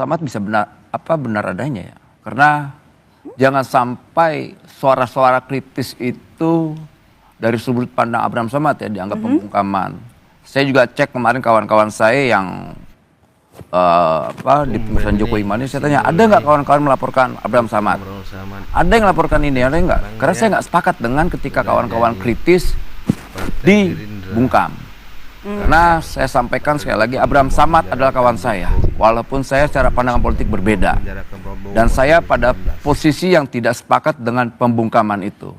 Samad bisa benar adanya ya. Karena jangan sampai suara-suara kritis itu dari sudut pandang Abraham Samad ya dianggap pembungkaman. Saya juga cek kemarin kawan-kawan saya yang di pemerintahan Jokowi Mani, saya tanya ada nggak kawan-kawan melaporkan Abraham Samad? Ada yang laporkan ini, ada nggak? Karena saya nggak sepakat dengan ketika kawan-kawan kritis dibungkam. Karena saya sampaikan sekali lagi, Abraham Samad adalah kawan saya, walaupun saya secara pandangan politik berbeda, dan saya pada posisi yang tidak sepakat dengan pembungkaman itu.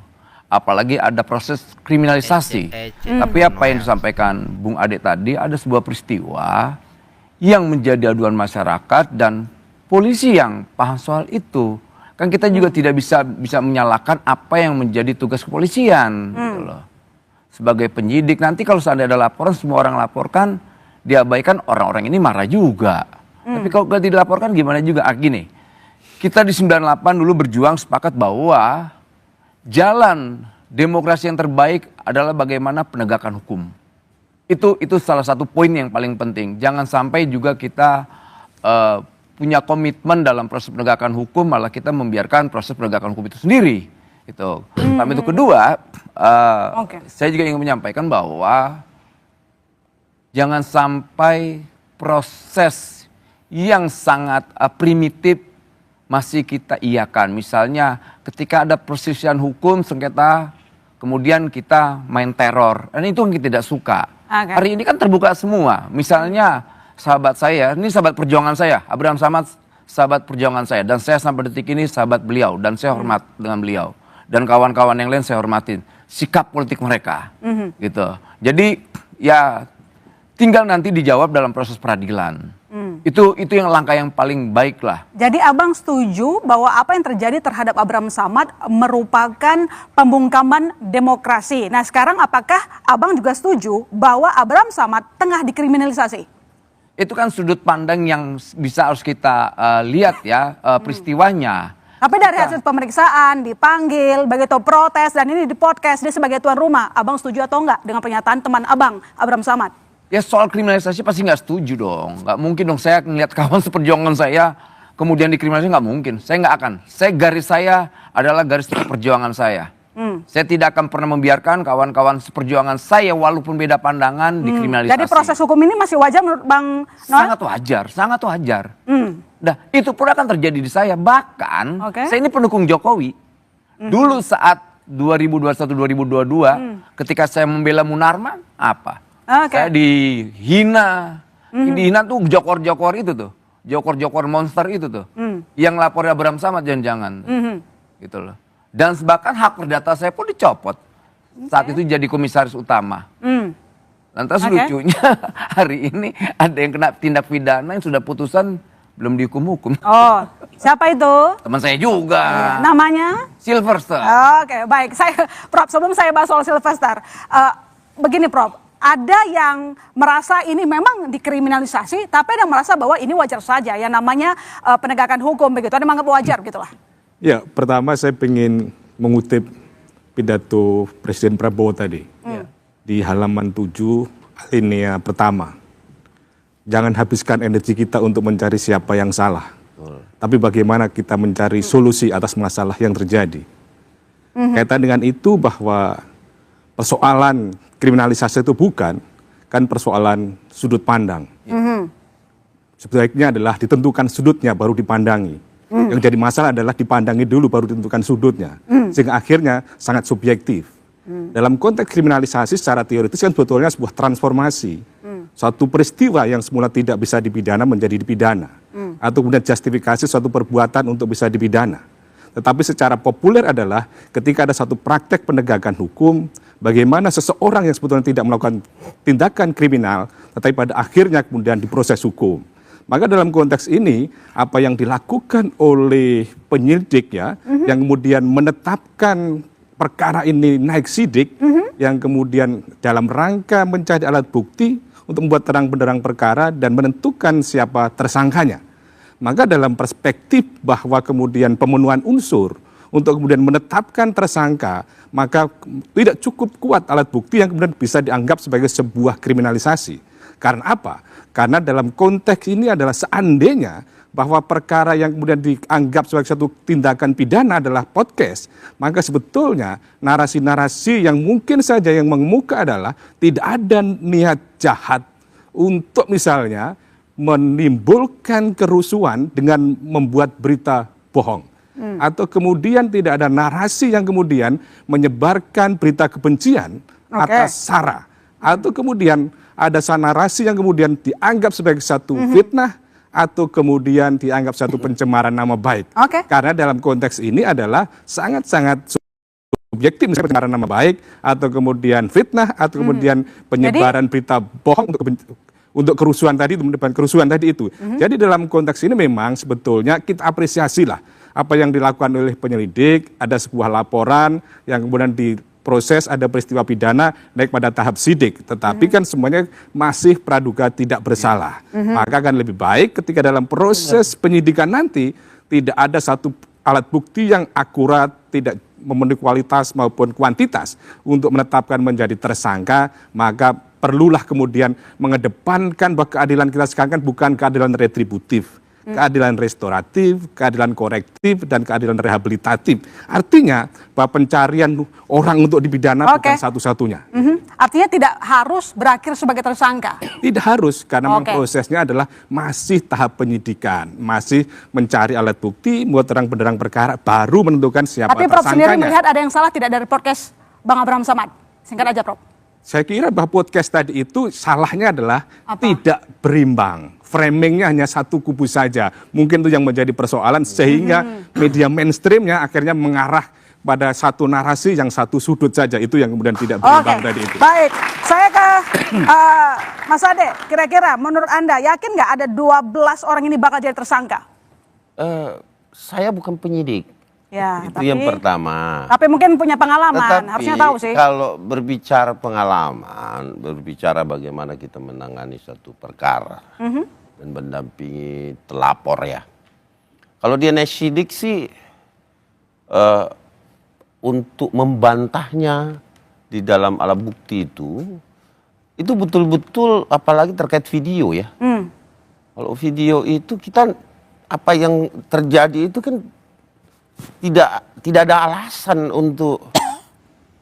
Apalagi ada proses kriminalisasi. Tapi apa yang disampaikan Bung Ade tadi, ada sebuah peristiwa yang menjadi aduan masyarakat dan polisi yang paham soal itu. Kan kita juga tidak bisa menyalahkan apa yang menjadi tugas kepolisian. Gitu loh. Sebagai penyidik, nanti kalau seandainya ada laporan, semua orang laporkan, diabaikan, orang-orang ini marah juga. Tapi kalau tidak dilaporkan gimana juga? Gini, kita di 98 dulu berjuang sepakat bahwa jalan demokrasi yang terbaik adalah bagaimana penegakan hukum. Itu salah satu poin yang paling penting. Jangan sampai juga kita punya komitmen dalam proses penegakan hukum, malah kita membiarkan proses penegakan hukum itu sendiri. Itu. Tapi itu kedua, saya juga ingin menyampaikan bahwa jangan sampai proses yang sangat primitif masih kita iakan. Misalnya ketika ada perselisihan hukum, sengketa, kemudian kita main teror. Dan itu yang kita tidak suka. Hari ini kan terbuka semua. Misalnya sahabat saya, ini sahabat perjuangan saya, Abraham Samad, sahabat perjuangan saya. Dan saya sampai detik ini sahabat beliau. Dan saya hormat dengan beliau. Dan kawan-kawan yang lain saya hormatin. Sikap politik mereka. Gitu. Jadi ya tinggal nanti dijawab dalam proses peradilan. Itu yang langkah yang paling baik lah. Jadi abang setuju bahwa apa yang terjadi terhadap Abraham Samad merupakan pembungkaman demokrasi. Nah sekarang apakah abang juga setuju bahwa Abraham Samad tengah dikriminalisasi? Itu kan sudut pandang yang harus kita lihat ya peristiwanya. Tapi dari hasil pemeriksaan, dipanggil, begitu protes, dan ini di podcast, dia sebagai tuan rumah. Abang setuju atau enggak dengan pernyataan teman abang, Abraham Samad? Ya soal kriminalisasi pasti nggak setuju dong. Nggak mungkin dong saya ngeliat kawan seperjuangan saya kemudian dikriminalisasi, nggak mungkin. Saya nggak akan. Garis saya adalah garis perjuangan saya. Saya tidak akan pernah membiarkan kawan-kawan seperjuangan saya walaupun beda pandangan dikriminalisasi. Jadi proses hukum ini masih wajar menurut Bang Noel? Sangat wajar, sangat wajar. Nah itu pun akan terjadi di saya. Bahkan saya ini pendukung Jokowi. Dulu saat 2021-2022 ketika saya membela Munarman, apa? Saya dihina. Dihina tuh jokor-jokor itu tuh. Jokor-jokor monster itu tuh. Yang lapor Abraham Samad jangan-jangan. Gitu loh. Dan bahkan hak perdata saya pun dicopot. Saat itu jadi komisaris utama. Lantas lucunya hari ini ada yang kena tindak pidana yang sudah putusan belum dihukum-hukum. Oh, siapa itu? Teman saya juga. Namanya? Sylvester. Oke, baik. Prof, sebelum saya bahas soal Sylvester, begini Prof, ada yang merasa ini memang dikriminalisasi, tapi ada yang merasa bahwa ini wajar saja, yang namanya penegakan hukum begitu. Ada yang menganggap wajar gitulah. Ya, pertama saya ingin mengutip pidato Presiden Prabowo tadi di halaman 7 alinea pertama. Jangan habiskan energi kita untuk mencari siapa yang salah, tapi bagaimana kita mencari solusi atas masalah yang terjadi. Kaitan dengan itu bahwa persoalan kriminalisasi itu bukan kan persoalan sudut pandang. Sebaiknya adalah ditentukan sudutnya baru dipandangi. Yang jadi masalah adalah dipandangi dulu baru ditentukan sudutnya. Sehingga akhirnya sangat subjektif. Dalam konteks kriminalisasi secara teoritis kan sebetulnya sebuah transformasi. Suatu peristiwa yang semula tidak bisa dipidana menjadi dipidana. Atau kemudian justifikasi suatu perbuatan untuk bisa dipidana. Tetapi secara populer adalah ketika ada satu praktek penegakan hukum, bagaimana seseorang yang sebetulnya tidak melakukan tindakan kriminal, tetapi pada akhirnya kemudian diproses hukum. Maka dalam konteks ini, apa yang dilakukan oleh penyidik ya, yang kemudian menetapkan perkara ini naik sidik, yang kemudian dalam rangka mencari alat bukti untuk membuat terang benderang perkara dan menentukan siapa tersangkanya. Maka dalam perspektif bahwa kemudian pemenuhan unsur untuk kemudian menetapkan tersangka, maka tidak cukup kuat alat bukti yang kemudian bisa dianggap sebagai sebuah kriminalisasi. Karena apa? Karena dalam konteks ini adalah seandainya bahwa perkara yang kemudian dianggap sebagai satu tindakan pidana adalah podcast, maka sebetulnya narasi-narasi yang mungkin saja yang mengemuka adalah tidak ada niat jahat untuk misalnya menimbulkan kerusuhan dengan membuat berita bohong. Atau kemudian tidak ada narasi yang kemudian menyebarkan berita kebencian atas SARA. Atau kemudian ada narasi yang kemudian dianggap sebagai satu fitnah atau kemudian dianggap satu pencemaran nama baik. Karena dalam konteks ini adalah sangat-sangat subjektif, misalnya pencemaran nama baik atau kemudian fitnah atau kemudian penyebaran berita bohong untuk kerusuhan tadi, menyebarkan kerusuhan tadi itu. Jadi dalam konteks ini memang sebetulnya kita apresiasilah apa yang dilakukan oleh penyelidik, ada sebuah laporan yang kemudian diproses, ada peristiwa pidana naik pada tahap sidik, tetapi kan semuanya masih praduga tidak bersalah. Maka akan lebih baik ketika dalam proses penyidikan nanti tidak ada satu alat bukti yang akurat, tidak memenuhi kualitas maupun kuantitas untuk menetapkan menjadi tersangka, maka perlulah kemudian mengedepankan bahwa keadilan kita sekarang kan bukan keadilan retributif, keadilan restoratif, keadilan korektif, dan keadilan rehabilitatif. Artinya bahwa pencarian orang untuk dipidana bukan satu-satunya. Artinya tidak harus berakhir sebagai tersangka? Tidak harus, karena memang prosesnya adalah masih tahap penyidikan, masih mencari alat bukti, membuat terang-benderang perkara, baru menentukan siapa tersangkanya. Tapi Prof sendiri melihat ada yang salah tidak dari podcast Bang Abraham Samad? Singkat aja Prof. Saya kira bahwa podcast tadi itu salahnya adalah tidak berimbang. Framingnya hanya satu kubu saja. Mungkin itu yang menjadi persoalan sehingga media mainstreamnya akhirnya mengarah pada satu narasi yang satu sudut saja. Itu yang kemudian tidak berimbang tadi itu. Baik, saya ke Mas Ade. Kira-kira menurut Anda yakin nggak ada 12 orang ini bakal jadi tersangka? Saya bukan penyidik. Ya, itu yang pertama. Tapi mungkin punya pengalaman, harusnya tahu sih. Kalau berbicara pengalaman, berbicara bagaimana kita menangani satu perkara dan mendampingi telapor ya. Kalau dia naik sidik sih untuk membantahnya di dalam alat bukti itu betul-betul apalagi terkait video ya. Kalau video itu kita apa yang terjadi itu kan tidak ada alasan untuk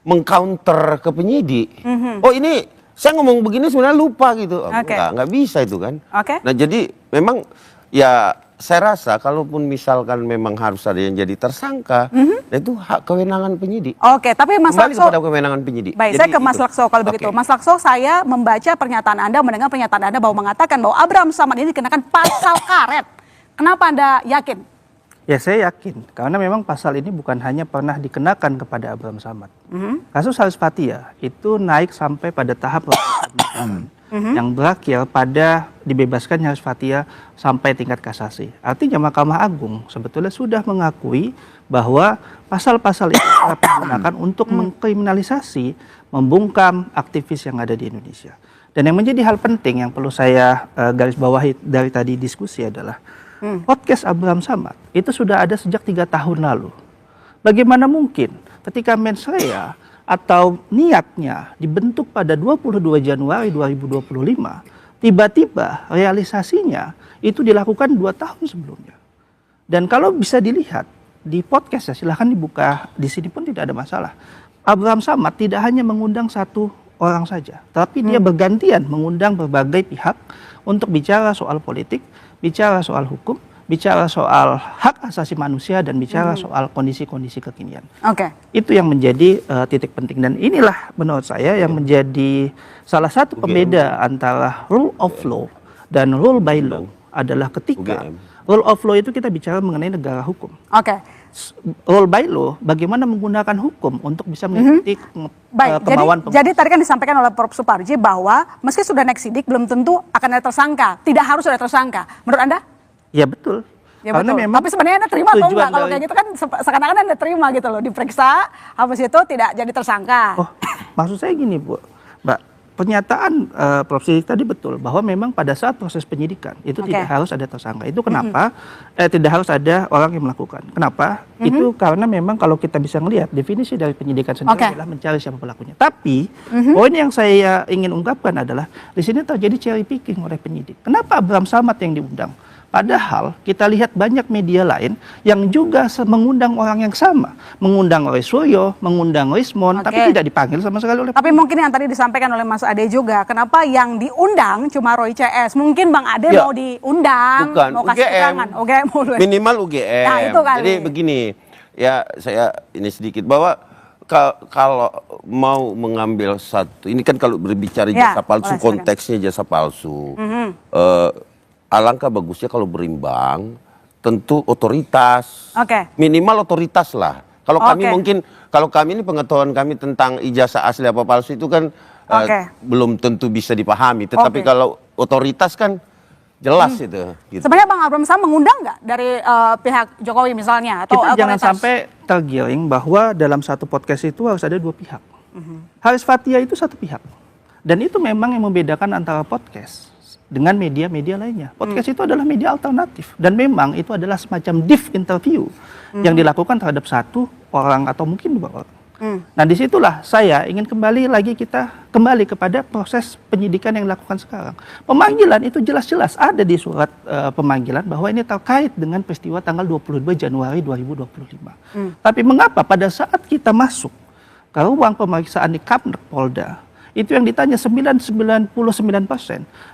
mengcounter ke penyidik. Oh ini saya ngomong begini sebenarnya lupa gitu. Nggak bisa itu kan. Nah jadi memang ya saya rasa kalaupun misalkan memang harus ada yang jadi tersangka, itu hak kewenangan penyidik. Tapi Mas Lakso, kepada kewenangan penyidik. Baik, jadi, saya ke Mas Lakso kalau begitu. Mas Lakso, saya membaca pernyataan Anda, mendengar pernyataan Anda bahwa mengatakan bahwa Abraham Samad ini dikenakan pasal karet. Kenapa Anda yakin? Ya saya yakin, karena memang pasal ini bukan hanya pernah dikenakan kepada Abraham Samad. Kasus Haris Fathia itu naik sampai pada tahap yang berakhir pada dibebaskan Haris Fathia sampai tingkat kasasi. Artinya Mahkamah Agung sebetulnya sudah mengakui bahwa pasal-pasal itu digunakan untuk mengkriminalisasi, membungkam aktivis yang ada di Indonesia. Dan yang menjadi hal penting yang perlu saya garis bawahi dari tadi diskusi adalah podcast Abraham Samad itu sudah ada sejak 3 tahun lalu. Bagaimana mungkin ketika mens rea atau niatnya dibentuk pada 22 Januari 2025, tiba-tiba realisasinya itu dilakukan 2 tahun sebelumnya. Dan kalau bisa dilihat di podcast ya, silahkan dibuka di sini pun tidak ada masalah. Abraham Samad tidak hanya mengundang satu orang saja, tapi dia bergantian mengundang berbagai pihak untuk bicara soal politik, bicara soal hukum, bicara soal hak asasi manusia, dan bicara soal kondisi-kondisi kekinian. Itu yang menjadi titik penting. Dan inilah menurut saya yang menjadi salah satu pembeda antara rule of law dan rule by law adalah ketika rule of law itu kita bicara mengenai negara hukum. Rule by law bagaimana menggunakan hukum untuk bisa mengikuti kemauan pemerintah. Jadi tadi kan disampaikan oleh Prof Suparji bahwa meski sudah naik sidik belum tentu akan ada tersangka, tidak harus ada tersangka. Menurut Anda? Ya betul. Ya, karena betul. Memang tapi sebenarnya Anda terima atau enggak? Kalau kayak gitu kan seakan-akan Anda terima gitu loh, diperiksa habis itu tidak jadi tersangka. Maksud saya gini Bu, Mbak, pernyataan Prof Sidik tadi betul bahwa memang pada saat proses penyidikan itu tidak harus ada tersangka. Itu kenapa tidak harus ada orang yang melakukan. Kenapa? Itu karena memang kalau kita bisa melihat definisi dari penyidikan sendiri adalah mencari siapa pelakunya. Tapi poin yang saya ingin ungkapkan adalah di sini terjadi cherry picking oleh penyidik. Kenapa Abraham Samad yang diundang? Padahal kita lihat banyak media lain yang juga mengundang orang yang sama, mengundang Roy Suryo, mengundang Rismon, tapi tidak dipanggil sama sekali oleh. Tapi mungkin yang tadi disampaikan oleh Mas Ade juga, kenapa yang diundang cuma Roy CS? Mungkin Bang Ade Ya, mau diundang, bukan, mau kasih UGM. keterangan. UGM boleh. Minimal UGM. Nah, itu kali. Jadi begini, ya saya ini sedikit bahwa kalau mau mengambil satu, ini kan kalau berbicara Ya, jasa palsu, boleh, konteksnya jasa palsu. Alangkah bagusnya kalau berimbang, tentu otoritas. Oke. Minimal otoritas lah. Kalau kami Oke. mungkin, kalau kami ini pengetahuan kami tentang ijazah asli apa palsu itu kan belum tentu bisa dipahami. Tetapi Oke. kalau otoritas kan jelas itu. Gitu. Sebenarnya Bang Abraham Samad mengundang nggak dari pihak Jokowi misalnya? Atau Kita jangan otoritas? sampai tergiring bahwa dalam satu podcast itu harus ada dua pihak. Haris Fathia itu satu pihak. Dan itu memang yang membedakan antara podcast dengan media-media lainnya. Podcast itu adalah media alternatif. Dan memang itu adalah semacam deep interview yang dilakukan terhadap satu orang atau mungkin dua orang. Nah disitulah saya ingin kita kembali kepada proses penyidikan yang dilakukan sekarang. Pemanggilan itu jelas-jelas ada di surat pemanggilan bahwa ini terkait dengan peristiwa tanggal 22 Januari 2025. Tapi mengapa pada saat kita masuk ke ruang pemeriksaan di Kapolda Polda, itu yang ditanya 99%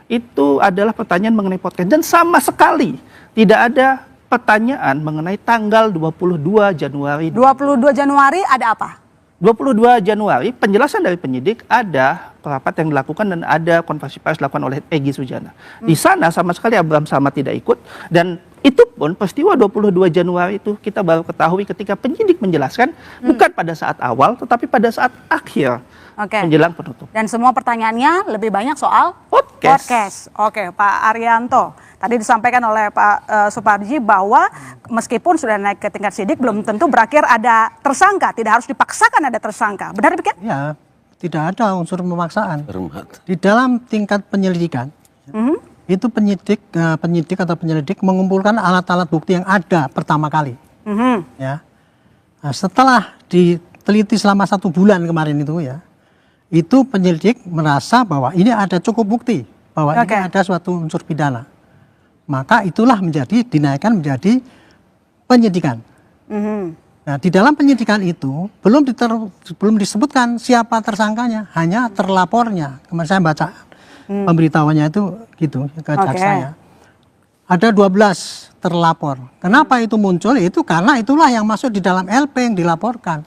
itu adalah pertanyaan mengenai podcast. Dan sama sekali tidak ada pertanyaan mengenai tanggal 22 Januari. 22 Januari ada apa? 22 Januari penjelasan dari penyidik ada rapat yang dilakukan dan ada konferensi pers dilakukan oleh Egy Sujana. Di sana sama sekali Abraham Samad tidak ikut dan itu pun peristiwa 22 Januari itu kita baru ketahui ketika penyidik menjelaskan bukan pada saat awal tetapi pada saat akhir menjelang penutup. Dan semua pertanyaannya lebih banyak soal Podcast. Oke, Pak Arianto. Tadi disampaikan oleh Pak Suparji bahwa meskipun sudah naik ke tingkat sidik belum tentu berakhir ada tersangka, tidak harus dipaksakan ada tersangka. Benar demikian? Ya, tidak ada unsur pemaksaan. Hormat. Di dalam tingkat penyelidikan, itu penyidik atau penyelidik mengumpulkan alat-alat bukti yang ada pertama kali. Ya. Nah, setelah diteliti selama 1 bulan kemarin itu ya, itu penyelidik merasa bahwa ini ada cukup bukti bahwa ini ada suatu unsur pidana. Maka itulah dinaikkan menjadi penyidikan. Nah, di dalam penyidikan itu belum disebutkan siapa tersangkanya, hanya terlapornya. Kemarin saya baca pemberitahuannya itu gitu ke jaksa ya. Ada 12 terlapor. Kenapa itu muncul? Itu karena itulah yang masuk di dalam LP yang dilaporkan.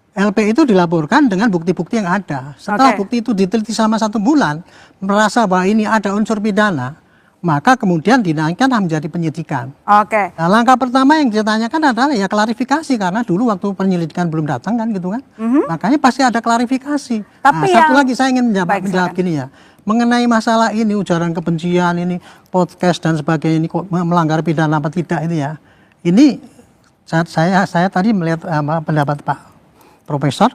LP itu dilaporkan dengan bukti-bukti yang ada. Setelah bukti itu diteliti selama 1 bulan, merasa bahwa ini ada unsur pidana, maka kemudian dinaikkan menjadi penyidikan. Nah, langkah pertama yang ditanyakan adalah ya klarifikasi karena dulu waktu penyelidikan belum datang kan gitu kan. Makanya pasti ada klarifikasi. Tapi satu lagi saya ingin menjawab gini ya. Mengenai masalah ini ujaran kebencian ini podcast dan sebagainya ini kok melanggar pidana apa tidak ini ya. Ini saya tadi melihat pendapat Pak Profesor,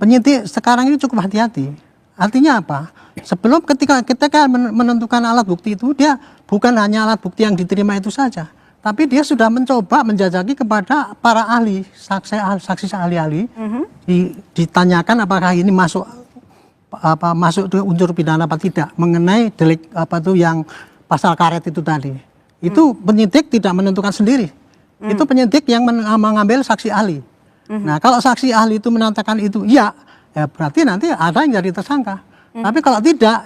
penyidik sekarang ini cukup hati-hati. Artinya apa? Sebelum ketika kita menentukan alat bukti itu, dia bukan hanya alat bukti yang diterima itu saja, tapi dia sudah mencoba menjajaki kepada para ahli, saksi ahli-ahli, ditanyakan apakah ini masuk unsur pidana apa tidak, mengenai delik apa tuh yang pasal karet itu tadi. Itu penyidik tidak menentukan sendiri. Itu penyidik yang mengambil saksi ahli. Nah, kalau saksi ahli itu menandakan itu ya berarti nanti ada yang jadi tersangka. Tapi kalau tidak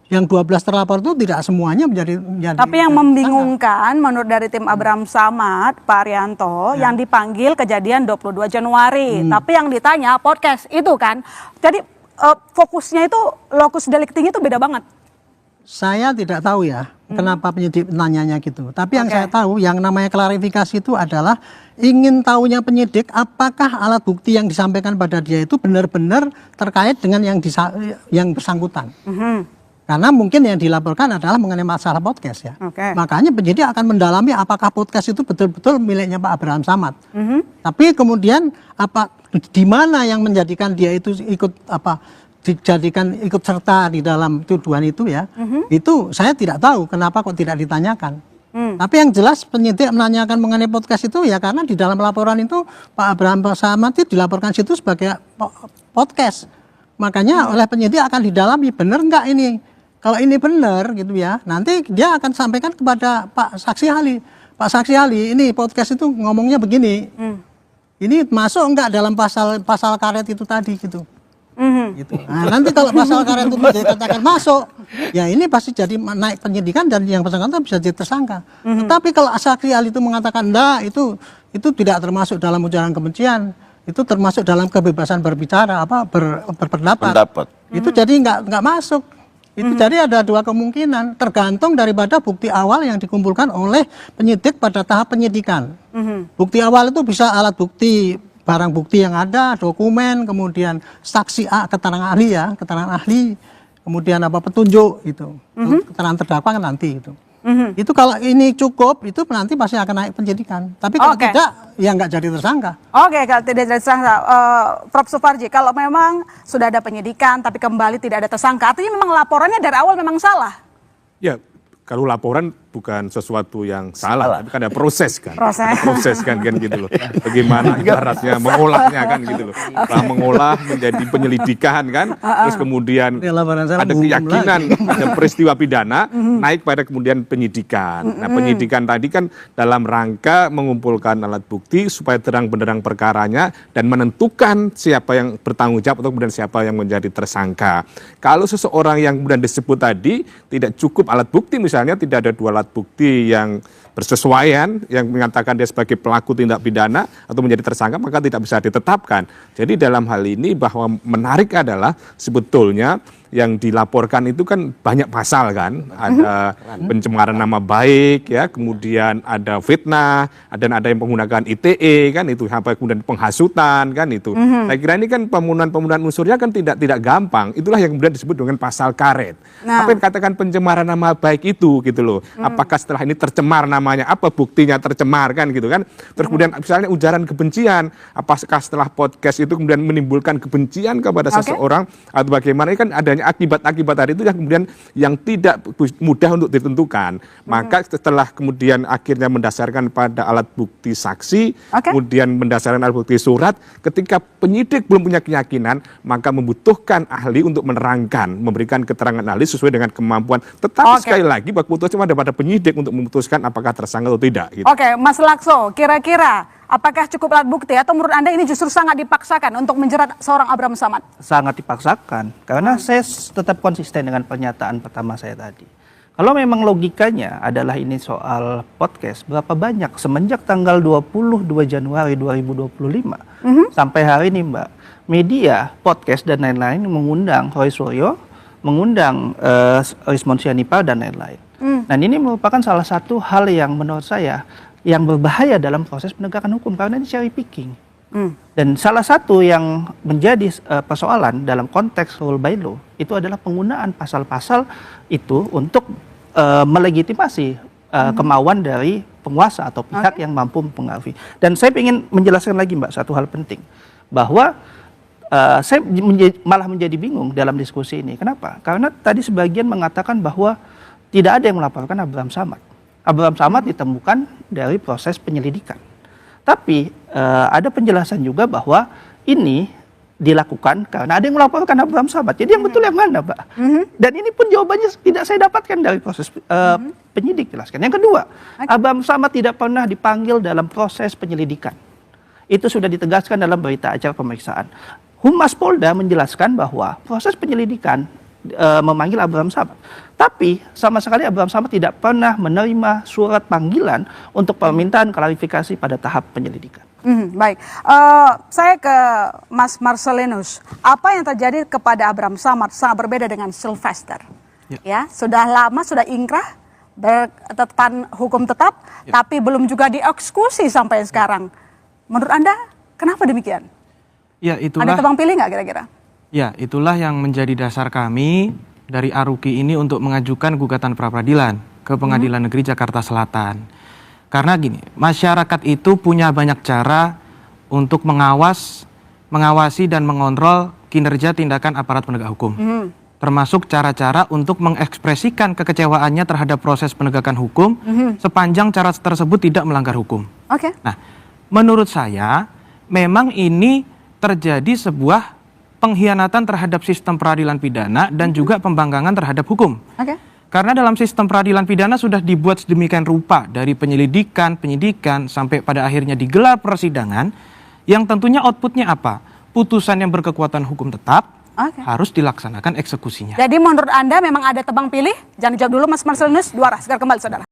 yang 12 terlapor itu tidak semuanya menjadi Tapi yang membingungkan menurut dari tim Abraham Samad, Pak Arianto, yang dipanggil kejadian 22 Januari. Tapi yang ditanya podcast itu kan. Jadi fokusnya itu lokus deliktinya itu beda banget. Saya tidak tahu ya kenapa penyidik nanyanya gitu. Tapi yang saya tahu yang namanya klarifikasi itu adalah ingin tahunya penyidik apakah alat bukti yang disampaikan pada dia itu benar-benar terkait dengan yang bersangkutan. Karena mungkin yang dilaporkan adalah mengenai masalah podcast ya. Makanya penyidik akan mendalami apakah podcast itu betul-betul miliknya Pak Abraham Samad. Tapi kemudian di mana yang menjadikan dia itu dijadikan ikut serta di dalam tuduhan itu ya, itu saya tidak tahu kenapa kok tidak ditanyakan. Tapi yang jelas penyidik menanyakan mengenai podcast itu ya karena di dalam laporan itu Pak Abraham Samad itu dilaporkan situ sebagai podcast. Makanya oleh penyidik akan didalami benar nggak ini kalau ini benar gitu ya, nanti dia akan sampaikan kepada Pak Saksi Ahli. Pak Saksi Ahli, ini podcast itu ngomongnya begini. Ini masuk enggak dalam pasal karet itu tadi gitu. Gitu. Nah, nanti kalau pasal karet itu dikatakan masuk, ya ini pasti jadi naik penyidikan dan yang bersangkutan bisa jadi tersangka. Tetapi kalau Saksi Ahli itu mengatakan enggak, itu tidak termasuk dalam ujaran kebencian, itu termasuk dalam kebebasan berbicara, berpendapat. Itu jadi nggak masuk. Itu jadi ada dua kemungkinan, tergantung daripada bukti awal yang dikumpulkan oleh penyidik pada tahap penyidikan. Bukti awal itu bisa alat bukti, barang bukti yang ada, dokumen, kemudian saksi keterangan ahli, kemudian petunjuk itu, keterangan terdakwa kan nanti itu. Itu kalau ini cukup, itu nanti pasti akan naik penyidikan. Tapi kalau tidak, ya nggak jadi tersangka. Oke, kalau tidak jadi tersangka, Prof. Suparji, kalau memang sudah ada penyidikan tapi kembali tidak ada tersangka, artinya memang laporannya dari awal memang salah. Ya, kalau laporan bukan sesuatu yang salah, tapi kan ada proses kan. Ada proses kan gitu loh. Bagaimana ibaratnya mengolahnya kan gitu loh. Setelah mengolah menjadi penyelidikan kan, terus kemudian ada keyakinan ada peristiwa pidana, naik pada kemudian penyidikan. Nah, penyidikan tadi kan dalam rangka mengumpulkan alat bukti supaya terang benderang perkaranya dan menentukan siapa yang bertanggung jawab atau kemudian siapa yang menjadi tersangka. Kalau seseorang yang kemudian disebut tadi tidak cukup alat bukti, misalnya tidak ada dua alat bukti yang bersesuaian yang mengatakan dia sebagai pelaku tindak pidana atau menjadi tersangka, maka tidak bisa ditetapkan. Jadi dalam hal ini bahwa menarik adalah sebetulnya yang dilaporkan itu kan banyak pasal kan, ada pencemaran nama baik ya, kemudian ada fitnah, dan ada yang menggunakan ITE kan itu, sampai kemudian penghasutan kan itu. Saya kira ini kan pembunuhan unsurnya kan tidak gampang. Itulah yang kemudian disebut dengan pasal karet. Apa yang dikatakan pencemaran nama baik itu gitu loh. Apakah setelah ini tercemar namanya, apa buktinya tercemar kan gitu kan. Terus kemudian misalnya ujaran kebencian, apakah setelah podcast itu kemudian menimbulkan kebencian kepada seseorang atau bagaimana, ini kan adanya akibat-akibat tadi itu yang kemudian yang tidak mudah untuk ditentukan. Maka setelah kemudian akhirnya mendasarkan pada alat bukti saksi, kemudian mendasarkan alat bukti surat, ketika penyidik belum punya keyakinan, maka membutuhkan ahli untuk menerangkan, memberikan keterangan ahli sesuai dengan kemampuan. Tetapi sekali lagi keputusan ada pada penyidik untuk memutuskan apakah tersangka atau tidak. Gitu. Mas Lakso, kira-kira apakah cukup alat bukti atau menurut Anda ini justru sangat dipaksakan untuk menjerat seorang Abraham Samad? Sangat dipaksakan, karena saya tetap konsisten dengan pernyataan pertama saya tadi. Kalau memang logikanya adalah ini soal podcast, berapa banyak semenjak tanggal 22 Januari 2025 sampai hari ini Mbak, media, podcast dan lain-lain mengundang Roy Suryo, mengundang Rismond Sianipar dan lain-lain. Dan ini merupakan salah satu hal yang menurut saya yang berbahaya dalam proses penegakan hukum, karena ini cherry picking. Dan salah satu yang menjadi persoalan dalam konteks rule by law itu adalah penggunaan pasal-pasal itu untuk melegitimasi kemauan dari penguasa atau pihak yang mampu mempengaruhi. Dan saya ingin menjelaskan lagi Mbak satu hal penting, bahwa saya malah menjadi bingung dalam diskusi ini. Kenapa? Karena tadi sebagian mengatakan bahwa tidak ada yang melaporkan Abraham Samad. Abraham Samad ditemukan dari proses penyelidikan. Tapi ada penjelasan juga bahwa ini dilakukan karena ada yang melaporkan Abraham Samad. Jadi yang betul yang mana, Pak? Dan ini pun jawabannya tidak saya dapatkan dari proses penyidik. Jelaskan. Yang kedua, Abraham Samad tidak pernah dipanggil dalam proses penyelidikan. Itu sudah ditegaskan dalam berita acara pemeriksaan. Humas Polda menjelaskan bahwa proses penyelidikan memanggil Abraham Samad. Tapi sama sekali Abraham Samad tidak pernah menerima surat panggilan untuk permintaan klarifikasi pada tahap penyelidikan. Baik, saya ke Mas Marcelinus. Apa yang terjadi kepada Abraham Samad sangat berbeda dengan Sylvester. Ya, sudah lama, sudah ingkrah, bertatan hukum tetap, tapi belum juga dieksekusi sampai sekarang. Menurut Anda, kenapa demikian? Ya, itulah. Ada tebang pilih nggak kira-kira? Ya, itulah yang menjadi dasar kami dari Aruki ini untuk mengajukan gugatan pra-peradilan ke Pengadilan Negeri Jakarta Selatan. Karena gini, masyarakat itu punya banyak cara untuk mengawasi dan mengontrol kinerja tindakan aparat penegak hukum. Termasuk cara-cara untuk mengekspresikan kekecewaannya terhadap proses penegakan hukum sepanjang cara tersebut tidak melanggar hukum. Nah, menurut saya memang ini terjadi sebuah pengkhianatan terhadap sistem peradilan pidana dan juga pembangkangan terhadap hukum. Oke. Karena dalam sistem peradilan pidana sudah dibuat sedemikian rupa dari penyelidikan, penyidikan sampai pada akhirnya digelar persidangan yang tentunya outputnya apa? Putusan yang berkekuatan hukum tetap harus dilaksanakan eksekusinya. Jadi menurut Anda memang ada tebang pilih? Jangan dijawab dulu Mas Marcelinus, dua arah. Sekarang kembali saudara.